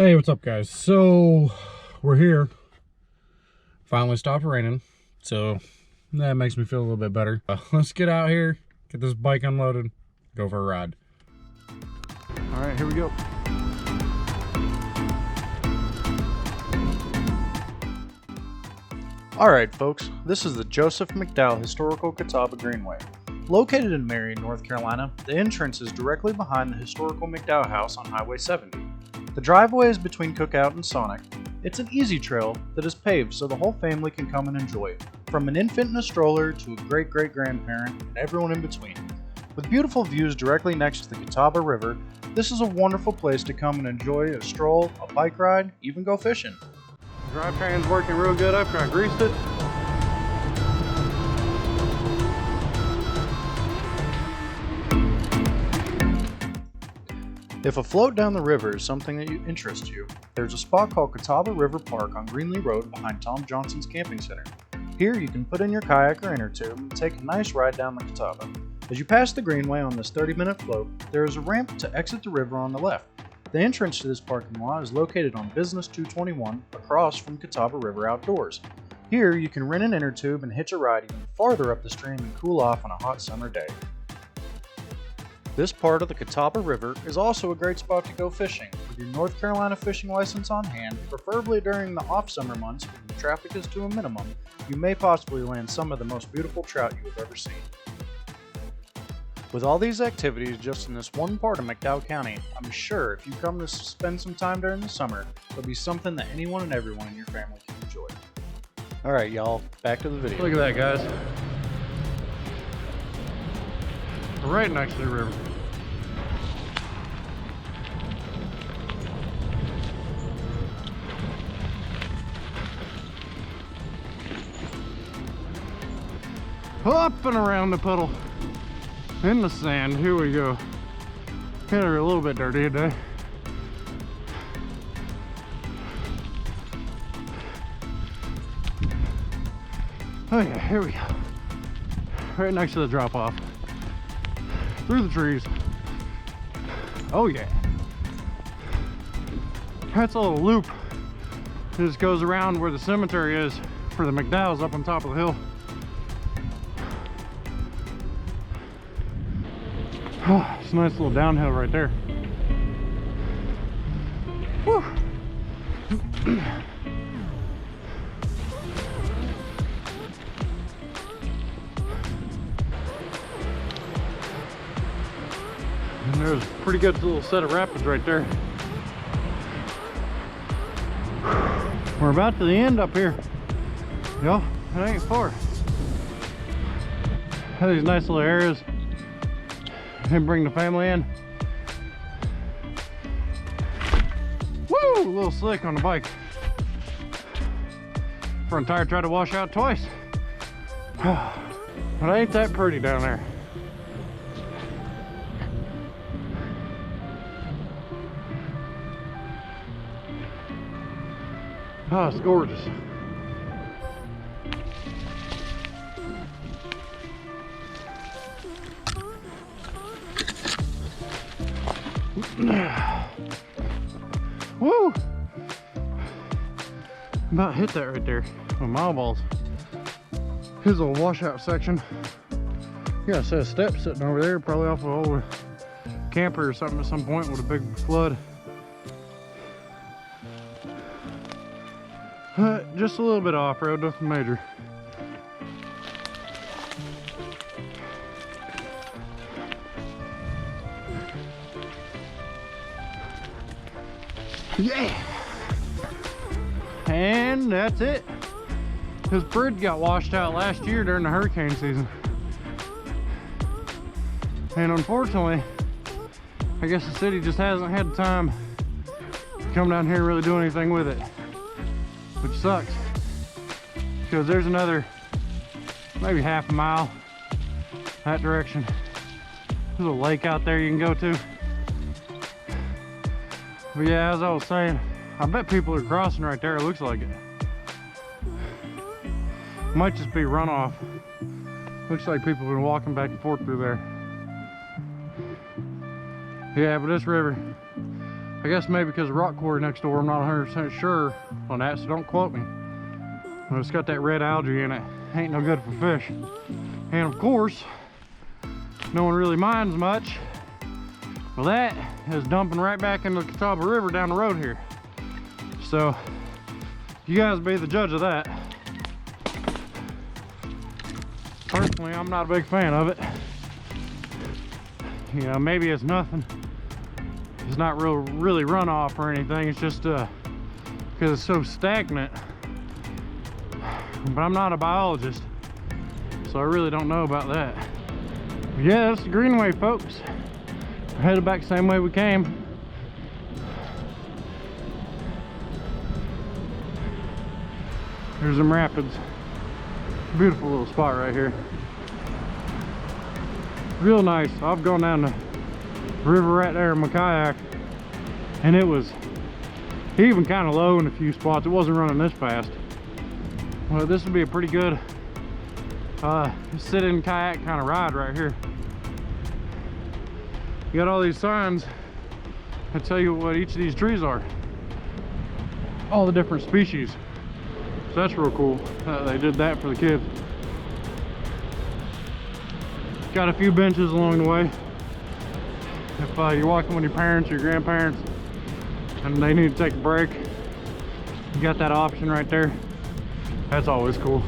Hey, what's up, guys? So we're here. Finally stopped raining, so that makes me feel a little bit better. Let's get out here, get this bike unloaded, go for a ride. All right, here we go. All right, folks, this is the Joseph McDowell Historical Catawba Greenway. Located in Marion, North Carolina, the entrance is directly behind the historical McDowell House on Highway 70. The driveway is between Cookout and Sonic. It's an easy trail that is paved so the whole family can come and enjoy it, from an infant in a stroller to a great-great-grandparent and everyone in between. With beautiful views directly next to the Catawba River, this is a wonderful place to come and enjoy a stroll, a bike ride, even go fishing. The drivetrain's working real good after I greased it. If a float down the river is something that interests you, there's a spot called Catawba River Park on Greenway Road behind Tom Johnson's Camping Center. Here you can put in your kayak or inner tube and take a nice ride down the Catawba. As you pass the Greenway on this 30-minute float, there is a ramp to exit the river on the left. The entrance to this parking lot is located on Business 221 across from Catawba River Outdoors. Here you can rent an inner tube and hitch a ride even farther up the stream and cool off on a hot summer day. This part of the Catawba River is also a great spot to go fishing. With your North Carolina fishing license on hand, preferably during the off-summer months when the traffic is to a minimum, you may possibly land some of the most beautiful trout you have ever seen. With all these activities just in this one part of McDowell County, I'm sure if you come to spend some time during the summer, it'll be something that anyone and everyone in your family can enjoy. Alright y'all, back to the video. Look at that, guys. We're right next to the river. Up and around the puddle in the sand. Here we go. Kind of a little bit dirty today. Oh yeah, here we go. Right next to the drop off. Through the trees. Oh yeah. That's a little loop. It just goes around where the cemetery is for the McDowells up on top of the hill. Oh, it's a nice little downhill right there. Whew. And there's a pretty good little set of rapids right there. We're about to the end up here. Yo, it ain't far. Have these nice little areas and bring the family in. Woo! A little slick on the bike. Front tire tried to wash out twice. But ain't that pretty down there. Oh, it's gorgeous. Woo! About hit that right there with my balls. Here's a little washout section. You got a set of steps sitting over there, probably off of an old camper or something at some point with a big flood. Just a little bit off-road, nothing major. Yeah! And that's it. His bridge got washed out last year during the hurricane season. And unfortunately, I guess the city just hasn't had time to come down here and really do anything with it. Which sucks. Because there's another maybe half a mile that direction. There's a lake out there you can go to. But yeah, as I was saying, I bet people are crossing right there. It looks like it. Might just be runoff. Looks like people have been walking back and forth through there. Yeah, but this river, I guess maybe because of rock quarry next door, I'm not 100% sure on that, so don't quote me. But it's got that red algae in it. Ain't no good for fish. And of course, no one really minds much. Well, that is dumping right back into the Catawba River down the road here. So, you guys be the judge of that. Personally, I'm not a big fan of it. You know, maybe it's nothing. It's not really runoff or anything. It's just because it's so stagnant. But I'm not a biologist, so I really don't know about that. But yeah, that's the Greenway, folks. We're headed back the same way we came. There's them rapids. Beautiful little spot right here. Real nice. I've gone down the river right there in my kayak, and it was even kind of low in a few spots. It wasn't running this fast. Well, this would be a pretty good sit in kayak kind of ride right here. You got all these signs that tell you what each of these trees are, all the different species. So that's real cool. They did that for the kids. Got a few benches along the way. If you're walking with your parents or your grandparents and they need to take a break, you got that option right there. That's always cool.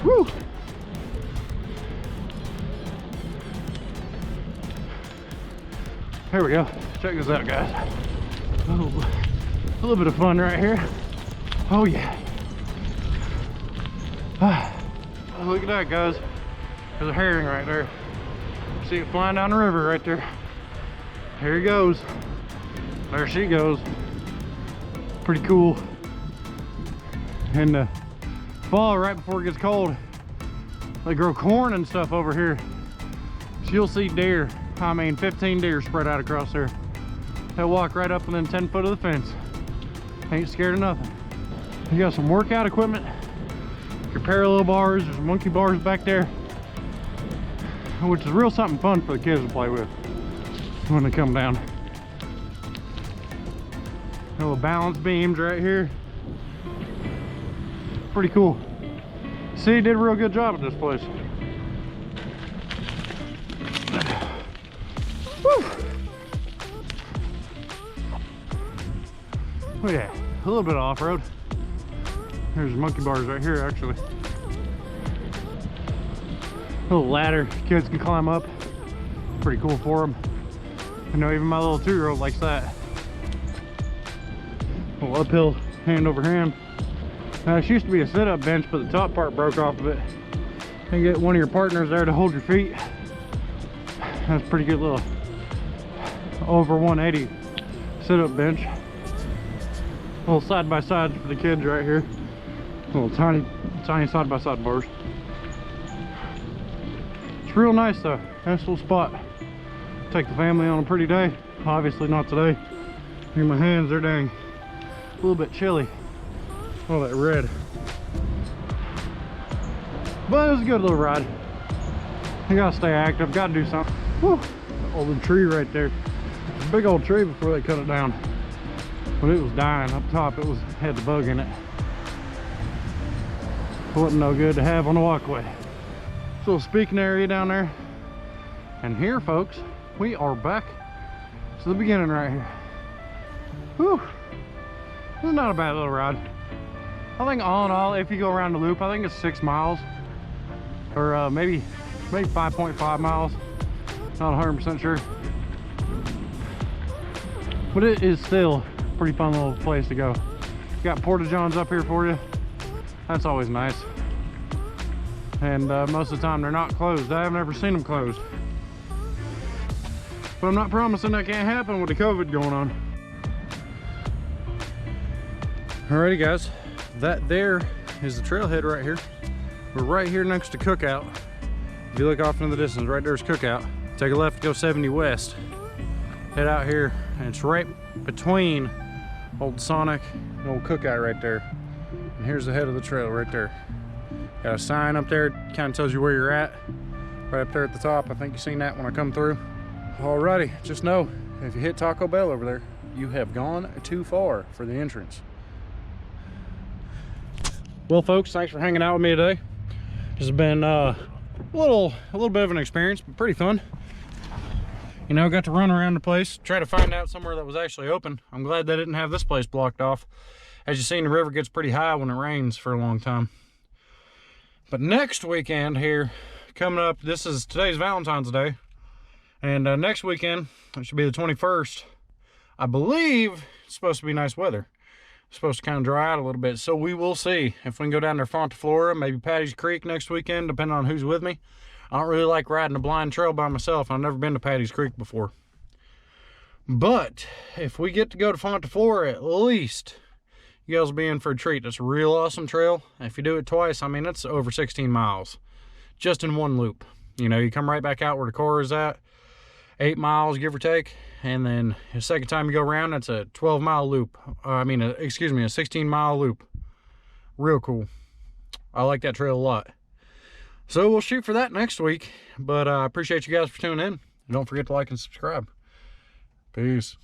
Woo! Here we go. Check this out, guys. Oh, a little bit of fun right here. Oh yeah. Oh, look at that, guys. There's a herring right there. See it flying down the river right there. Here he goes. There she goes. Pretty cool. In the fall, right before it gets cold, they grow corn and stuff over here. So you'll see deer. I mean, 15 deer spread out across there. They'll walk right up within 10 foot of the fence. Ain't scared of nothing. You got some workout equipment. Your parallel bars, there's monkey bars back there, which is real something fun for the kids to play with when they come down. Little balance beams right here. Pretty cool. See, did a real good job at this place. Woo! Oh yeah, a little bit of off-road. There's monkey bars right here, actually. Little ladder kids can climb up. Pretty cool for them. I know even my little 2-year-old likes that. Little uphill, hand over hand. Now, this used to be a sit-up bench, but the top part broke off of it. And get one of your partners there to hold your feet. That's a pretty good little over 180 sit-up bench. Little side-by-sides for the kids right here. Little tiny side-by-side bars. It's real nice though. Nice little spot. Take the family on a pretty day. Obviously not today. Look at my hands, they're dang a little bit chilly. All that red. But it was a good little ride. You gotta stay active, gotta do something. Woo! Old tree right there. It's a big old tree before they cut it down. But it was dying up top. It had the bug in it. Wasn't no good to have on the walkway. Little speaking area down there. And here, folks, we are back to the beginning right here. Whew. It's not a bad little ride. I think all in all, if you go around the loop, I think it's 6 miles. Or maybe 5.5 miles. Not 100% sure. But it is still a pretty fun little place to go. Got porta-johns up here for you. That's always nice. And most of the time they're not closed. I haven't ever seen them closed. But I'm not promising that can't happen with the COVID going on. Alrighty guys, that there is the trailhead right here. We're right here next to Cookout. If you look off into the distance, right there's Cookout. Take a left, go 70 west. Head out here, and it's right between Old Sonic and Old Cookout right there. And here's the head of the trail right there. Got a sign up there, kind of tells you where you're at. right up there at the top. I think you've seen that when I come through. Alrighty, just know, if you hit Taco Bell over there, you have gone too far for the entrance. Well, folks, thanks for hanging out with me today. This has been a little bit of an experience, but pretty fun. You know, got to run around the place, try to find out somewhere that was actually open. I'm glad they didn't have this place blocked off. As you've seen, the river gets pretty high when it rains for a long time. But next weekend here, coming up, today's Valentine's Day. And next weekend, it should be the 21st. I believe it's supposed to be nice weather. It's supposed to kind of dry out a little bit. So we will see if we can go down to Fonta Flora, maybe Patty's Creek next weekend, depending on who's with me. I don't really like riding a blind trail by myself. I've never been to Patty's Creek before. But if we get to go to Fonta Flora, at least you guys will be in for a treat. It's a real awesome trail. If you do it twice, I mean, it's over 16 miles just in one loop. You know, you come right back out where the car is at, 8 miles, give or take. And then the second time you go around, it's a 12-mile loop. A 16-mile loop. Real cool. I like that trail a lot. So we'll shoot for that next week. But I appreciate you guys for tuning in. And don't forget to like and subscribe. Peace.